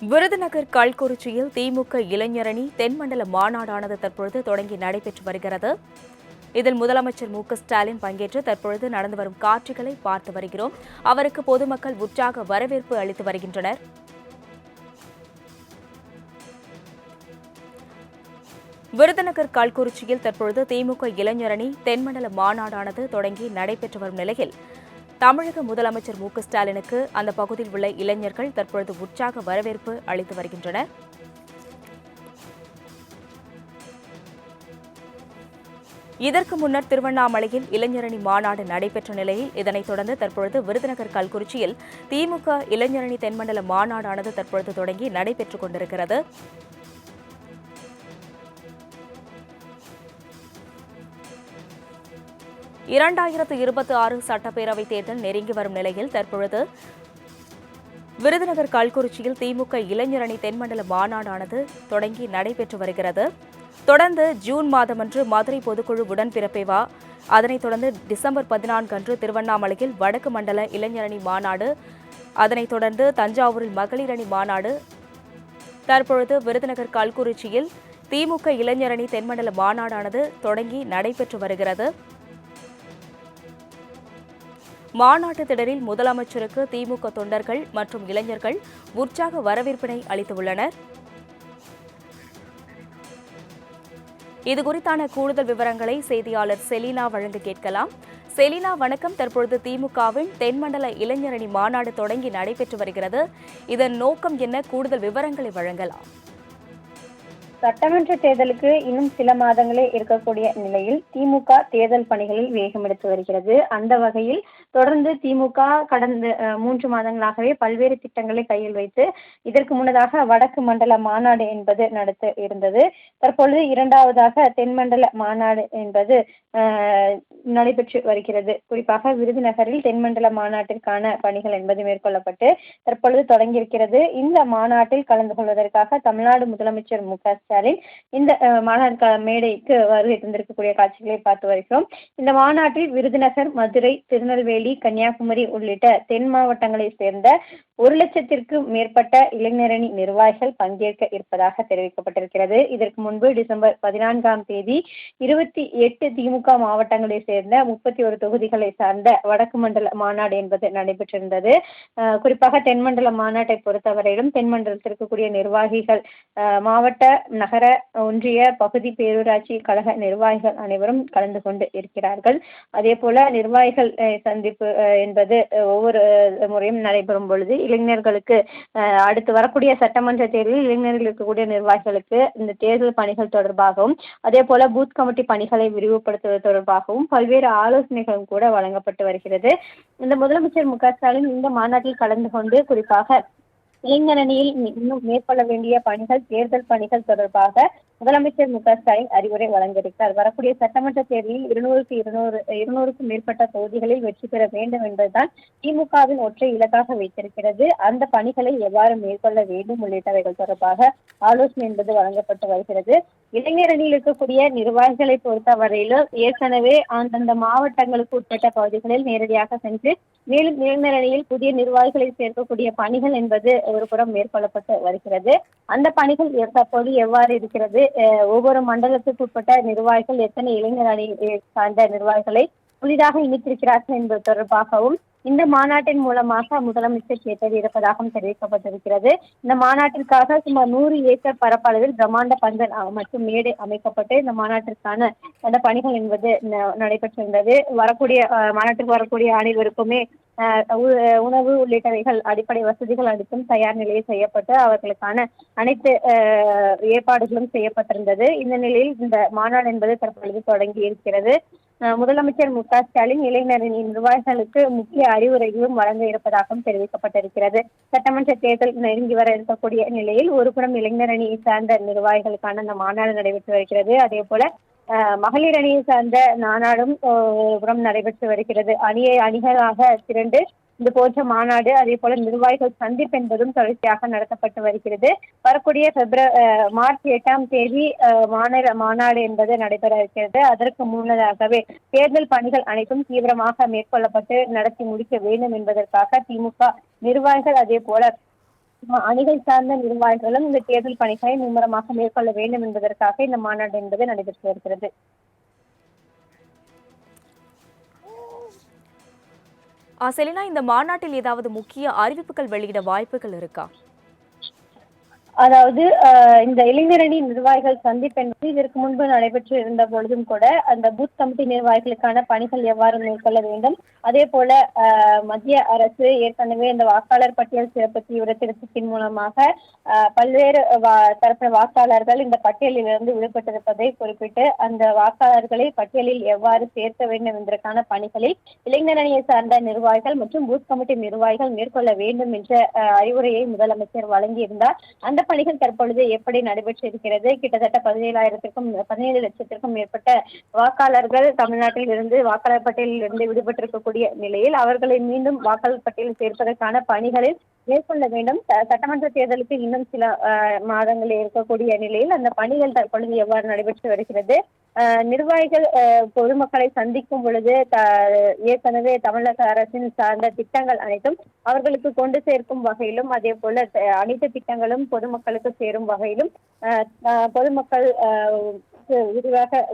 விருதுநகர் கல்குறிச்சியில் திமுக இளைஞரணி தென்மண்டல மாநாடானது தற்பொழுது தொடங்கி நடைபெற்று வருகிறது. இதில் முதலமைச்சர் மு.க.ஸ்டாலின் பங்கேற்று தற்பொழுது நடந்து வரும் காட்சிகளை பார்த்து வருகிறோம். அவருக்கு பொதுமக்கள் உற்சாக வரவேற்பு அளித்து வருகின்றனர். விருதுநகர் கல்குறிச்சியில் தற்பொழுது திமுக இளைஞரணி தென்மண்டல மாநாடானது தொடங்கி நடைபெற்று வரும் நிலையில் தமிழக முதலமைச்சர் மு.க.ஸ்டாலினுக்கு அந்த பகுதியில் உள்ள இளைஞர்கள் தற்பொழுது உற்சாக வரவேற்பு அளித்து வருகின்றனர். இதற்கு முன்னர் திருவண்ணாமலையில் இளைஞரணி மாநாடு நடைபெற்ற நிலையில் இதனைத் தொடர்ந்து தற்பொழுது விருதுநகர் கல்குறிச்சியில் திமுக இளைஞரணி தென்மண்டல மாநாடானது தற்பொழுது தொடங்கி நடைபெற்றுக் கொண்டிருக்கிறது. இரண்டாயிரத்து 26 சட்டப்பேரவைத் தேர்தல் நெருங்கி வரும் நிலையில் தற்பொழுது விருதுநகர் கல்குறிச்சியில் திமுக இளைஞரணி தென்மண்டல மாநாடானது தொடங்கி நடைபெற்று வருகிறது. தொடர்ந்து ஜூன் மாதமன்று மதுரை பொதுக்குழு உடன்பிறப்பேவா, அதனைத் தொடர்ந்து டிசம்பர் 14 அன்று திருவண்ணாமலையில் வடக்கு மண்டல இளைஞரணி மாநாடு, அதனைத் தொடர்ந்து தஞ்சாவூரில் மகளிரணி மாநாடு, தற்பொழுது விருதுநகர் கல்குறிச்சியில் திமுக இளைஞரணி தென்மண்டல மாநாடானது தொடங்கி நடைபெற்று வருகிறது. மாநாட்டு திடலில் முதலமைச்சருக்கு திமுக தொண்டர்கள் மற்றும் இளைஞர்கள் உற்சாக வரவேற்பினை அளித்துள்ளனர். இதுகுறித்தான கூடுதல் விவரங்களை செய்தியாளர் செலினா வழங்க கேட்கலாம். செலினா, வணக்கம். தற்பொழுது திமுகவின் தென்மண்டல இளைஞரணி மாநாடு தொடங்கி நடைபெற்று வருகிறது. இதன் நோக்கம் என்ன? கூடுதல் விவரங்களை வழங்கலாம். சட்டமன்ற தேர்தலுக்கு இன்னும் சில மாதங்களே இருக்கக்கூடிய நிலையில் திமுக தேர்தல் பணிகளில் வேகம் எடுத்து வருகிறது. அந்த வகையில் தொடர்ந்து திமுக கடந்த 3 மாதங்களாகவே பல்வேறு திட்டங்களை கையில் வைத்து இதற்கு முன்னதாக வடக்கு மண்டல மாநாடு என்பது நடத்த இருந்தது. தற்பொழுது இரண்டாவதாக தென்மண்டல மாநாடு என்பது நடைபெற்று வருகிறது. குறிப்பாக விருதுநகரில் தென்மண்டல மாநாட்டிற்கான பணிகள் என்பது மேற்கொள்ளப்பட்டு தற்பொழுது தொடங்கியிருக்கிறது. இந்த மாநாட்டில் கலந்து கொள்வதற்காக தமிழ்நாடு முதலமைச்சர் மு.க.ஸ்டாலின் இந்த மாநாடு மேடைக்கு வருகை தந்திருக்கக்கூடிய காட்சிகளை பார்த்து வருகிறோம். இந்த மாநாட்டில் விருதுநகர், மதுரை, திருநெல்வேலி, கன்னியாகுமரி உள்ளிட்ட தென் மாவட்டங்களை சேர்ந்த 1,00,000க்கும் மேற்பட்ட இளைஞரணி நிர்வாகிகள் பங்கேற்க இருப்பதாக தெரிவிக்கப்பட்டிருக்கிறது. இதற்கு முன்பு டிசம்பர் 14ஆம் தேதி 28 திமுக மாவட்டங்களை சேர்ந்த 31 தொகுதிகளை சார்ந்த வடக்கு மண்டல மாநாடு என்பது நடைபெற்றிருந்தது. குறிப்பாக தென்மண்டல மாநாட்டை பொறுத்தவரையிலும் தென்மண்டலத்தில் இருக்கக்கூடிய நிர்வாகிகள், மாவட்ட, நகர, ஒன்றிய, பகுதி பேரூராட்சி கழக நிர்வாகிகள் அனைவரும் கலந்து கொண்டு இருக்கிறார்கள். அதே போல நிர்வாகிகள் சந்திப்பு என்பது ஒவ்வொரு முறையும் நடைபெறும் பொழுது இளைஞர்களுக்கு அடுத்து வரக்கூடிய சட்டமன்ற தேர்தலில் இளைஞர்கள் இருக்கக்கூடிய நிர்வாகிகளுக்கு இந்த தேர்தல் பணிகள் தொடர்பாகவும் அதே போல பூத் கமிட்டி பணிகளை விரிவுபடுத்துவது தொடர்பாகவும் பல்வேறு ஆலோசனைகளும் கூட வழங்கப்பட்டு வருகிறது. இந்த முதலமைச்சர் மு.க.ஸ்டாலின் இந்த மாநாட்டில் கலந்து கொண்டு குறிப்பாக இளைஞரணியில் இன்னும் மேற்கொள்ள வேண்டிய பணிகள், தேர்தல் பணிகள் தொடர்பாக முதலமைச்சர் மு.க.ஸ்டாலின் அறிவுரை வழங்கியிருக்கிறார். வரக்கூடிய சட்டமன்ற தேர்தலில் 200க்கும் மேற்பட்ட தொகுதிகளில் வெற்றி பெற வேண்டும் என்பதுதான் திமுகவின் ஒற்றை இலக்காக வைத்திருக்கிறது. அந்த பணிகளை எவ்வாறு மேற்கொள்ள வேண்டும் உள்ளிட்டவைகள் தொடர்பாக ஆலோசனை என்பது வழங்கப்பட்டு வருகிறது. இளைஞரணியில் இருக்கக்கூடிய நிர்வாகிகளை பொறுத்தவரையிலும் ஏற்கனவே அந்தந்த மாவட்டங்களுக்கு உட்பட்ட பகுதிகளில் நேரடியாக சென்று மேலும் இளைஞரணியில் புதிய நிர்வாகிகளை சேர்க்கக்கூடிய பணிகள் என்பது ஒரு புறம் மேற்கொள்ளப்பட்டு வருகிறது. அந்த பணிகள் தற்போது எவ்வாறு இருக்கிறது, ஒவ்வொரு மண்டலத்துக்கு உட்பட்ட நிர்வாகிகள் எத்தனை இளைஞர் அணி சார்ந்த நிர்வாகிகளை புதிதாக இணைத்திருக்கிறார்கள் என்பது தொடர்பாகவும் இந்த மாநாட்டின் மூலமாக முதலமைச்சர் கேட்டறியிருப்பதாகவும் தெரிவிக்கப்பட்டிருக்கிறது. இந்த மாநாட்டிற்காக சுமார் 100 ஏக்கர் பரப்பளவில் பிரம்மாண்ட பந்தல் மற்றும் மேடை அமைக்கப்பட்டு இந்த மாநாட்டிற்கான அந்த பணிகள் என்பது நடைபெற்றிருந்தது. மாநாட்டுக்கு வரக்கூடிய அனைவருக்குமே உணவு உள்ளிட்டவைகள், அடிப்படை வசதிகள் அனைத்தும் தயார் நிலையில் செய்யப்பட்டு அவர்களுக்கான அனைத்து ஏற்பாடுகளும் செய்யப்பட்டிருந்தது. இந்த நிலையில் இந்த மாநாடு என்பது தற்பொழுது தொடங்கி இருக்கிறது. முதலமைச்சர் மு.க.ஸ்டாலின் இளைஞரணி நிர்வாகிகளுக்கு முக்கிய அறிவுரைகளும் வழங்க இருப்பதாகவும் தெரிவிக்கப்பட்டிருக்கிறது. சட்டமன்ற தேர்தல் நெருங்கி வர இருக்கக்கூடிய நிலையில் ஒருபுறம் இளைஞரணியை சார்ந்த நிர்வாகிகளுக்கான அந்த மாநாடு நடைபெற்று வருகிறது. அதே போல மகளிர் அணியை சார்ந்த மாநாடும் புறம் நடைபெற்று வருகிறது. அணிகளாக திரண்டு இது போன்ற மாநாடு, அதே போல நிர்வாகிகள் சந்திப்பு என்பதும் தொடர்ச்சியாக நடத்தப்பட்டு வருகிறது. வரக்கூடிய மார்ச் 8ஆம் தேதி மாநில மாநாடு என்பது நடைபெற இருக்கிறது. அதற்கு முன்னதாகவே தேர்தல் பணிகள் அனைத்தும் தீவிரமாக மேற்கொள்ளப்பட்டு நடத்தி முடிக்க வேண்டும் என்பதற்காக திமுக நிர்வாகிகள் அதே போல அணிகள் சார்ந்த நிர்வாகிகளும் இந்த தேர்தல் பணிகளை மும்முரமாக மேற்கொள்ள வேண்டும் என்பதற்காக இந்த மாநாடு என்பது நடைபெற்று வருகிறது. செலினா, இந்த மாநாட்டில் ஏதாவது முக்கிய அறிவிப்புகள் வெளியிட வாய்ப்புகள் இருக்கா? அதாவது இந்த இளைஞரணி நிர்வாகிகள் சந்திப்பு என்பது இதற்கு முன்பு நடைபெற்று இருந்த பொழுதும் கூட அந்த பூத் கமிட்டி நிர்வாகிகளுக்கான பணிகள் எவ்வாறு மேற்கொள்ள வேண்டும், அதே போல மத்திய அரசு ஏற்கனவே இந்த வாக்காளர் பட்டியல் சிறப்பு தீவிர திருத்தத்தின் மூலமாக பல்வேறு தரப்பு வாக்காளர்கள் இந்த பட்டியலில் இருந்து விடுபட்டிருப்பதை குறிப்பிட்டு அந்த வாக்காளர்களை பட்டியலில் எவ்வாறு சேர்க்க வேண்டும் என்பதற்கான பணிகளில் இளைஞரணியை சார்ந்த நிர்வாகிகள் மற்றும் பூத் கமிட்டி நிர்வாகிகள் மேற்கொள்ள வேண்டும் என்ற அறிவுரையை முதலமைச்சர் வழங்கியிருந்தார். அந்த பணிகள் தற்பொழுது எப்படி நடைபெற்று இருக்கிறது? கிட்டத்தட்ட 17 லட்சத்திற்கும் மேற்பட்ட வாக்காளர்கள் தமிழ்நாட்டில் இருந்து வாக்காளர் பட்டியலில் இருந்து விடுபட்டிருக்கக்கூடிய நிலையில் அவர்களை மீண்டும் வாக்காளர் பட்டியலில் சேர்ப்பதற்கான பணிகளில் மேற்கொள்ள வேண்டும். சட்டமன்ற தேர்தலுக்கு இன்னும் சில மாதங்கள் இருக்கக்கூடிய நிலையில் அந்த பணிகள் தற்பொழுது எவ்வாறு நடைபெற்று வருகிறது? நிர்வாகிகள் பொதுமக்களை சந்திக்கும் பொழுது ஏற்கனவே தமிழக அரசின் சார்ந்த திட்டங்கள் அனைத்தும் அவர்களுக்கு கொண்டு சேர்க்கும் வகையிலும், அதே போல அனைத்து திட்டங்களும் பொதுமக்களுக்கு சேரும் வகையிலும் பொதுமக்கள்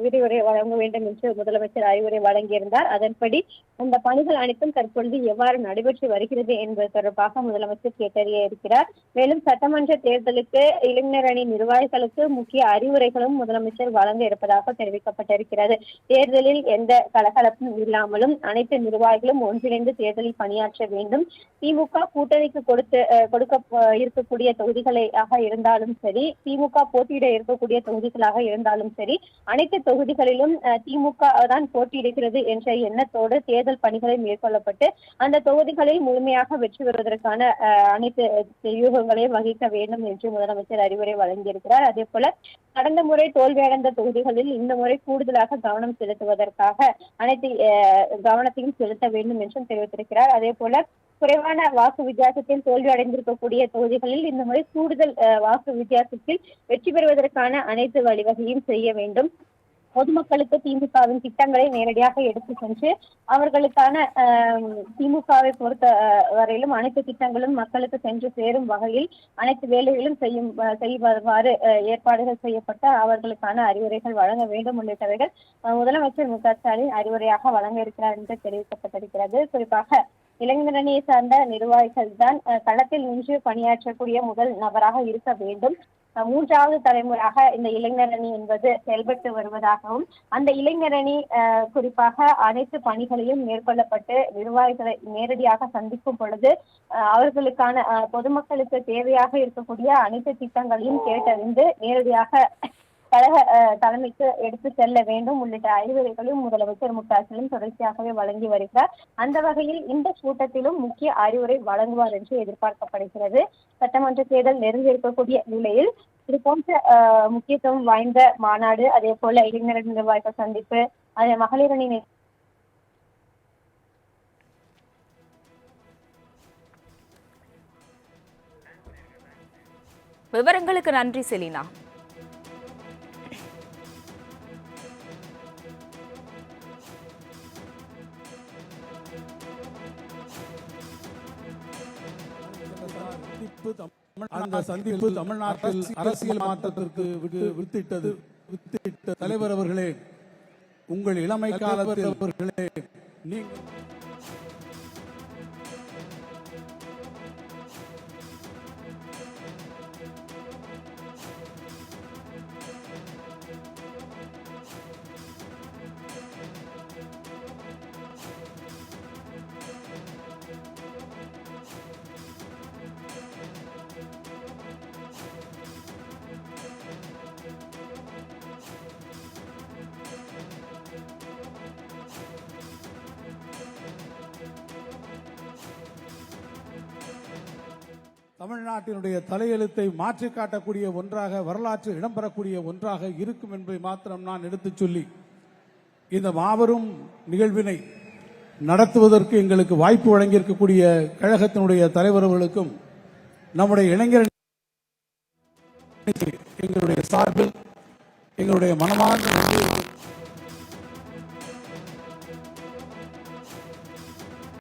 விரிவுரை வழங்க வேண்டும் என்று முதலமைச்சர் அறிவுரை வழங்கியிருந்தார். அதன்படி அந்த பணிகள் அனைத்தும் தற்பொழுது எவ்வாறு நடைபெற்று வருகிறது என்பது தொடர்பாக முதலமைச்சர் கேட்டறிய இருக்கிறார். மேலும் சட்டமன்ற தேர்தலுக்கு இளைஞரணி நிர்வாகிகளுக்கு முக்கிய அறிவுரைகளும் முதலமைச்சர் வழங்க இருப்பதாக தெரிவிக்கப்பட்டிருக்கிறது. தேர்தலில் எந்த கலகலப்பும் இல்லாமலும் அனைத்து நிர்வாகிகளும் ஒன்றிணைந்து தேர்தலில் பணியாற்ற வேண்டும். திமுக கூட்டணிக்கு கொடுக்க இருக்கக்கூடிய தொகுதிகளாக இருந்தாலும் சரி, திமுக போட்டியிட இருக்கக்கூடிய தொகுதிகளாக இருந்தாலும் சரி, அனைத்து தொகுதிகளிலும் திமுக தான் போட்டியிடுகிறது என்ற எண்ணத்தோடு தேர்தல் பணிகளை மேற்கொள்ளப்பட்டு அந்த தொகுதிகளில் முழுமையாக வெற்றி பெறுவதற்கான அனைத்து யூகங்களையும் வகிக்க வேண்டும் என்று முதலமைச்சர் அறிவுரை வழங்கியிருக்கிறார். அதே போல கடந்த முறை தோல்வியடைந்த தொகுதிகளில் இந்த முறை கூடுதலாக கவனம் செலுத்துவதற்காக அனைத்து கவனத்தையும் செலுத்த வேண்டும் என்றும் தெரிவித்திருக்கிறார். அதே போல குறைவான வாக்கு வித்தியாசத்தில் தோல்வி அடைந்திருக்கக்கூடிய தொகுதிகளில் இந்த முறை கூடுதல் வாக்கு வித்தியாசத்தில் வெற்றி பெறுவதற்கான அனைத்து வழிவகையும் செய்ய வேண்டும். பொதுமக்களுக்கு திமுகவின் திட்டங்களை நேரடியாக எடுத்து சென்று அவர்களுக்கான திமுகவை பொறுத்த வரையிலும் அனைத்து திட்டங்களும் மக்களுக்கு சென்று சேரும் வகையில் அனைத்து வேலைகளும் செய்வாறு ஏற்பாடுகள் செய்யப்பட்ட அவர்களுக்கான அறிவுரைகள் வழங்க வேண்டும் உள்ளிட்டவைகள் முதலமைச்சர் மு.க.ஸ்டாலின் அறிவுரையாக வழங்க இருக்கிறார் என்று தெரிவிக்கப்பட்டிருக்கிறது. குறிப்பாக இளைஞரணியை சார்ந்த நிர்வாகிகள் தான் களத்தில் நின்று பணியாற்றக்கூடிய முதல் நபராக இருக்க வேண்டும். 3வது தலைமுறையாக இந்த இளைஞரணி என்பது செயல்பட்டு வருவதாகவும் அந்த இளைஞரணி குறிப்பாக அனைத்து பணிகளையும் மேற்கொள்ளப்பட்டு நிர்வாகிகளை நேரடியாக சந்திக்கும் பொழுது அவர்களுக்கான பொதுமக்களுக்கு தேவையாக இருக்கக்கூடிய அனைத்து திட்டங்களையும் கேட்டறிந்து நேரடியாக கழக தலைமைக்கு எடுத்து செல்ல வேண்டும் உள்ளிட்ட அறிவுரைகளையும் முதலமைச்சர் மு.க.ஸ்டாலின் தொடர்ச்சியாகவே வழங்கி வருகிறார். அந்த வகையில் இந்த கூட்டத்திலும் முக்கிய அறிவுரை வழங்குவார் என்று எதிர்பார்க்கப்படுகிறது. சட்டமன்ற தேர்தல் நெருங்கி இருக்கக்கூடிய நிலையில் இது போன்ற முக்கியத்துவம் வாய்ந்த மாநாடு, அதே போல இளைஞர் நிர்வாகிகள் சந்திப்பு, அதே மகளிரணி விவரங்களுக்கு நன்றி செலினா. அந்த சந்திப்பு தமிழ்நாட்டில் அரசியல் மாற்றத்திற்கு வித்திட்ட தலைவர் அவர்களே, உங்கள் இளமை காலத்தில் அவர்களே, நீங்கள் தமிழ்நாட்டினுடைய தலையெழுத்தை மாற்றி காட்டக்கூடிய ஒன்றாக, வரலாற்று இடம்பெறக்கூடிய ஒன்றாக இருக்கும் என்பதை மாத்திரம் நான் எடுத்துச் சொல்லி இந்த மாபெரும் நிகழ்வினை நடத்துவதற்கு எங்களுக்கு வாய்ப்பு வழங்கியிருக்கக்கூடிய கழகத்தினுடைய தலைவர் அவர்களுக்கும் நம்முடைய இளைஞர் எங்களுடைய சார்பில் எங்களுடைய மனமார்ந்த